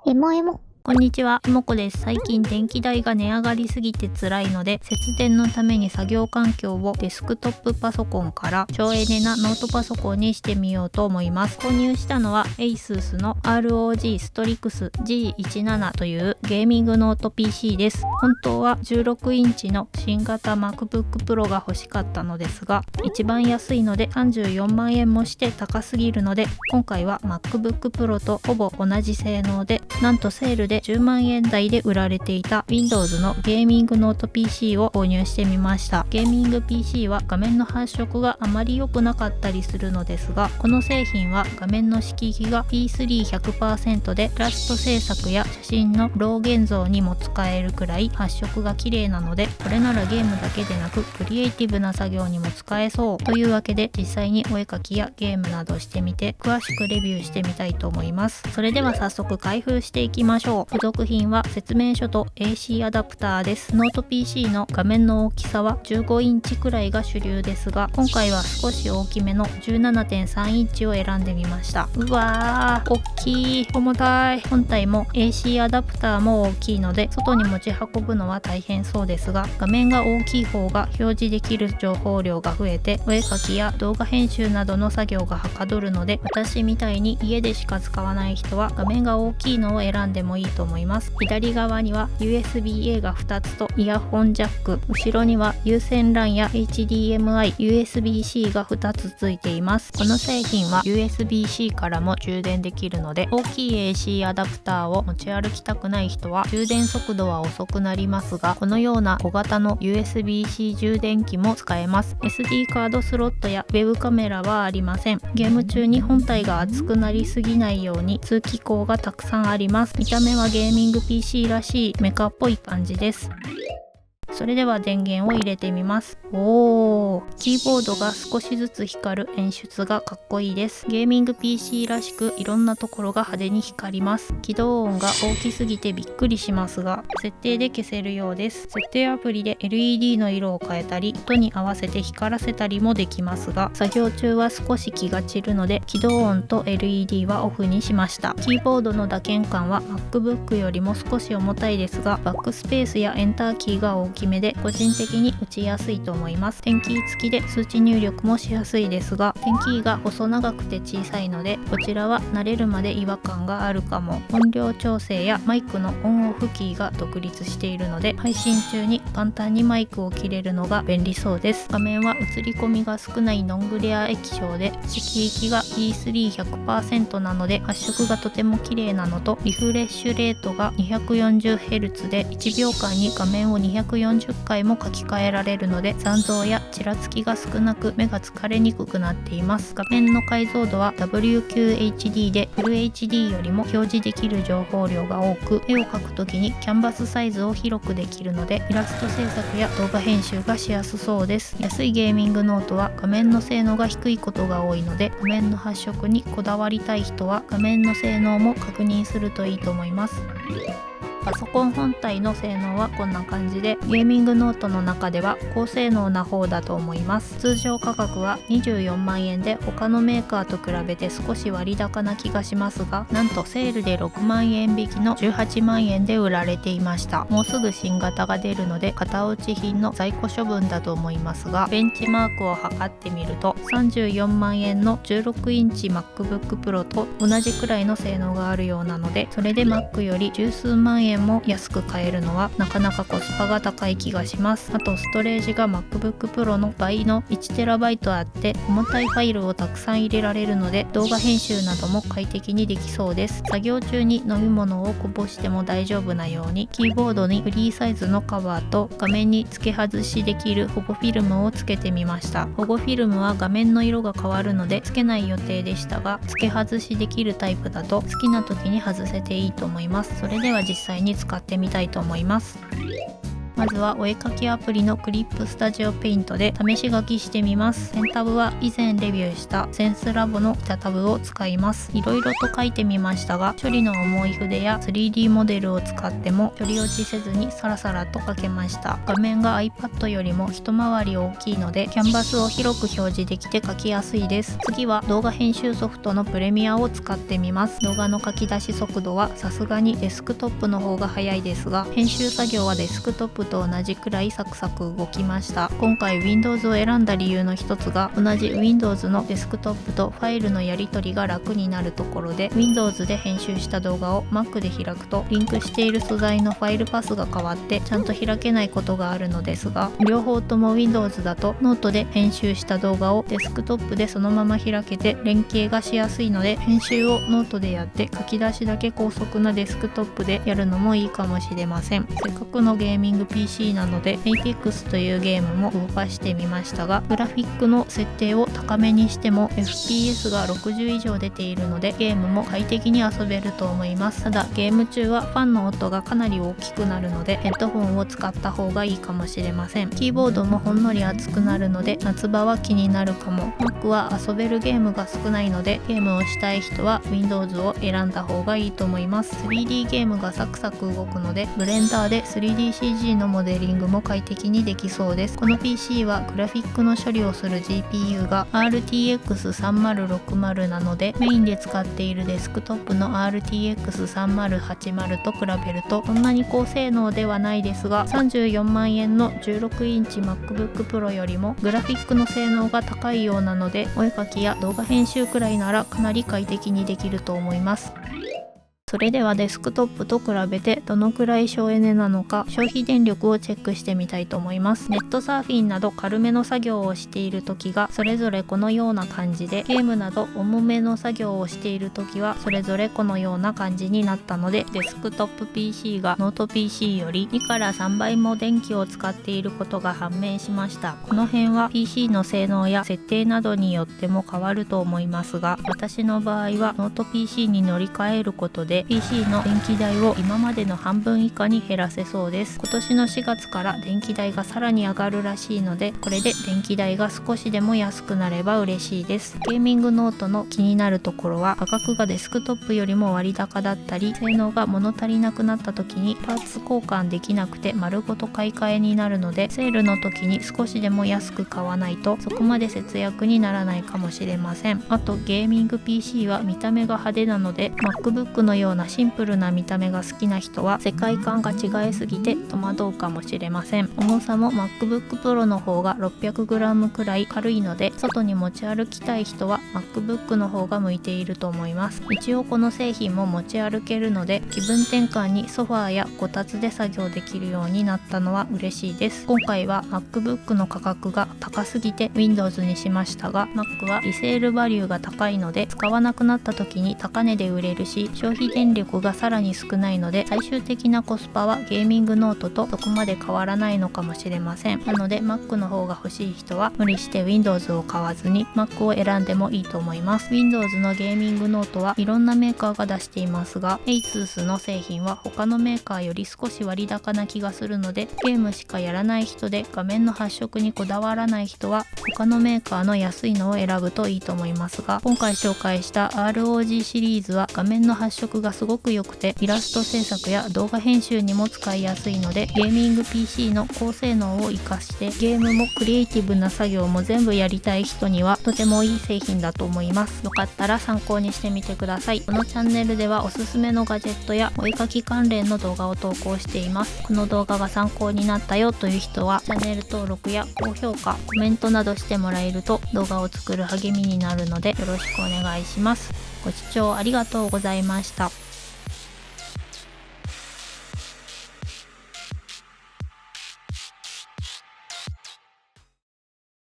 エモエモ。こんにちは、ともこです。最近電気代が値上がりすぎて辛いので、節電のために作業環境をデスクトップパソコンから省エネなノートパソコンにしてみようと思います。購入したのは ASUS の ROG Strix G17 というゲーミングノート PC です。本当は16インチの新型 MacBook Pro が欲しかったのですが、一番安いので34万円もして高すぎるので、今回は MacBook Pro とほぼ同じ性能で、なんとセールで10万円台で売られていた Windows のゲーミングノート PC を購入してみました。ゲーミング PC は画面の発色があまり良くなかったりするのですが、この製品は画面の色域が P3-100% でイラスト制作や写真のロー現像にも使えるくらい発色が綺麗なので、これならゲームだけでなくクリエイティブな作業にも使えそうというわけで、実際にお絵描きやゲームなどしてみて詳しくレビューしてみたいと思います。それでは早速開封していきましょう。付属品は説明書と AC アダプターです。ノート PC の画面の大きさは15インチくらいが主流ですが、今回は少し大きめの 17.3 インチを選んでみました。うわー、大きい、重たい。本体も AC アダプターも大きいので、外に持ち運ぶのは大変そうですが、画面が大きい方が表示できる情報量が増えて、お絵描きや動画編集などの作業がはかどるので、私みたいに家でしか使わない人は画面が大きいのを選んでもいいと思います。左側には USB-A が2つとイヤホンジャック、後ろには有線 LAN や HDMI、USB-C が2つついています。この製品は USB-C からも充電できるので、大きい AC アダプターを持ち歩きたくない人は充電速度は遅くなりますが、このような小型の USB-C 充電器も使えます。 SD カードスロットやウェブカメラはありません。ゲーム中に本体が熱くなりすぎないように通気口がたくさんあります。見た目はゲーミング PC らしいメカっぽい感じです。それでは電源を入れてみます。おー、キーボードが少しずつ光る演出がかっこいいです。ゲーミング PC らしくいろんなところが派手に光ります。起動音が大きすぎてびっくりしますが、設定で消せるようです。設定アプリで LED の色を変えたり、音に合わせて光らせたりもできますが、作業中は少し気が散るので、起動音と LED はオフにしました。キーボードの打鍵感は MacBook よりも少し重たいですが、バックスペースやエンターキーが大きめで個人的に打ちやすいと思います。点キー付きで数値入力もしやすいですが、点キーが細長くて小さいので、こちらは慣れるまで違和感があるかも。音量調整やマイクのオンオフキーが独立しているので、配信中に簡単にマイクを切れるのが便利そうです。画面は映り込みが少ないノングレア液晶で、色域が P3-100% なので発色がとても綺麗なのと、リフレッシュレートが 240Hz で1秒間に画面を240回も書き換えられるので、残像やちらつきが少なく目が疲れにくくなっています。画面の解像度は WQHD で、フル HD よりも表示できる情報量が多く、絵を描くときにキャンバスサイズを広くできるので、イラスト制作や動画編集がしやすそうです。安いゲーミングノートは画面の性能が低いことが多いので、画面の発色にこだわりたい人は画面の性能も確認するといいと思います。パソコン本体の性能はこんな感じで、ゲーミングノートの中では高性能な方だと思います。通常価格は24万円で、他のメーカーと比べて少し割高な気がしますが、なんとセールで6万円引きの18万円で売られていました。もうすぐ新型が出るので型落ち品の在庫処分だと思いますが、ベンチマークを測ってみると34万円の16インチ MacBook Pro と同じくらいの性能があるようなので、それで Mac より十数万円も安く買えるのはなかなかコスパが高い気がします。あとストレージが MacBook Pro の倍の 1TB あって、重たいファイルをたくさん入れられるので、動画編集なども快適にできそうです。作業中に飲み物をこぼしても大丈夫なように、キーボードにフリーサイズのカバーと画面に付け外しできる保護フィルムをつけてみました。保護フィルムは画面の色が変わるのでつけない予定でしたが、付け外しできるタイプだと好きな時に外せていいと思います。それでは実際に使ってみたいと思います。まずはお絵描きアプリのクリップスタジオペイントで試し書きしてみます。ペンタブは以前レビューしたセンスラボの板タブを使います。いろいろと書いてみましたが、処理の重い筆や 3D モデルを使っても処理落ちせずにサラサラと書けました。画面が iPad よりも一回り大きいのでキャンバスを広く表示できて書きやすいです。次は動画編集ソフトのプレミアを使ってみます。動画の書き出し速度はさすがにデスクトップの方が早いですが、編集作業はデスクトップと同じくらいサクサク動きました。今回 Windows を選んだ理由の一つが、同じ Windows のデスクトップとファイルのやり取りが楽になるところで、 Windows で編集した動画を Mac で開くとリンクしている素材のファイルパスが変わってちゃんと開けないことがあるのですが、両方とも Windows だとノートで編集した動画をデスクトップでそのまま開けて連携がしやすいので、編集をノートでやって書き出しだけ高速なデスクトップでやるのもいいかもしれません。せっかくのゲーミング PC なので Apex というゲームも動かしてみましたが、グラフィックの設定を高めにしても FPS が60以上出ているのでゲームも快適に遊べると思います。ただゲーム中はファンの音がかなり大きくなるのでヘッドホンを使った方がいいかもしれません。キーボードもほんのり熱くなるので夏場は気になるかも。 Mac は遊べるゲームが少ないのでゲームをしたい人は Windows を選んだ方がいいと思います。 3D ゲームがサクサク動くのでブレンダーで 3DCG のモデリングも快適にできそうです。この PC はグラフィックの処理をする GPU が RTX3060 なので、メインで使っているデスクトップの RTX3080 と比べるとそんなに高性能ではないですが、34万円の16インチ MacBook Pro よりもグラフィックの性能が高いようなので、お絵描きや動画編集くらいならかなり快適にできると思います。それではデスクトップと比べてどのくらい省エネなのか消費電力をチェックしてみたいと思います。ネットサーフィンなど軽めの作業をしている時がそれぞれこのような感じで、ゲームなど重めの作業をしている時はそれぞれこのような感じになったので、デスクトップ PC がノート PC より2から3倍も電気を使っていることが判明しました。この辺は PC の性能や設定などによっても変わると思いますが、私の場合はノート PC に乗り換えることでPC の電気代を今までの半分以下に減らせそうです。今年の4月から電気代がさらに上がるらしいので、これで電気代が少しでも安くなれば嬉しいです。ゲーミングノートの気になるところは、価格がデスクトップよりも割高だったり、性能が物足りなくなった時にパーツ交換できなくて丸ごと買い替えになるので、セールの時に少しでも安く買わないとそこまで節約にならないかもしれません。あとゲーミング PC は見た目が派手なので、 MacBook のようなシンプルな見た目が好きな人は世界観が違いすぎて戸惑うかもしれません。重さも MacBook Pro の方が 600g くらい軽いので、外に持ち歩きたい人は MacBook の方が向いていると思います。一応この製品も持ち歩けるので、気分転換にソファーやこたつで作業できるようになったのは嬉しいです。今回は MacBook の価格が高すぎて Windows にしましたが、 Mac はリセールバリューが高いので使わなくなった時に高値で売れるし、消費電力がさらに少ないので最終的なコスパはゲーミングノートとそこまで変わらないのかもしれません。なので Mac の方が欲しい人は無理して Windows を買わずに Mac を選んでもいいと思います。 Windows のゲーミングノートはいろんなメーカーが出していますが、 ASUS の製品は他のメーカーより少し割高な気がするので、ゲームしかやらない人で画面の発色にこだわらない人は他のメーカーの安いのを選ぶといいと思いますが、今回紹介した ROG シリーズは画面の発色がすごく良くて、イラスト制作や動画編集にも使いやすいので、ゲーミング PC の高性能を活かしてゲームもクリエイティブな作業も全部やりたい人にはとてもいい製品だと思います。よかったら参考にしてみてください。このチャンネルではおすすめのガジェットやお絵描き関連の動画を投稿しています。この動画が参考になったよという人はチャンネル登録や高評価、コメントなどしてもらえると動画を作る励みになるのでよろしくお願いします。ご視聴ありがとうございました。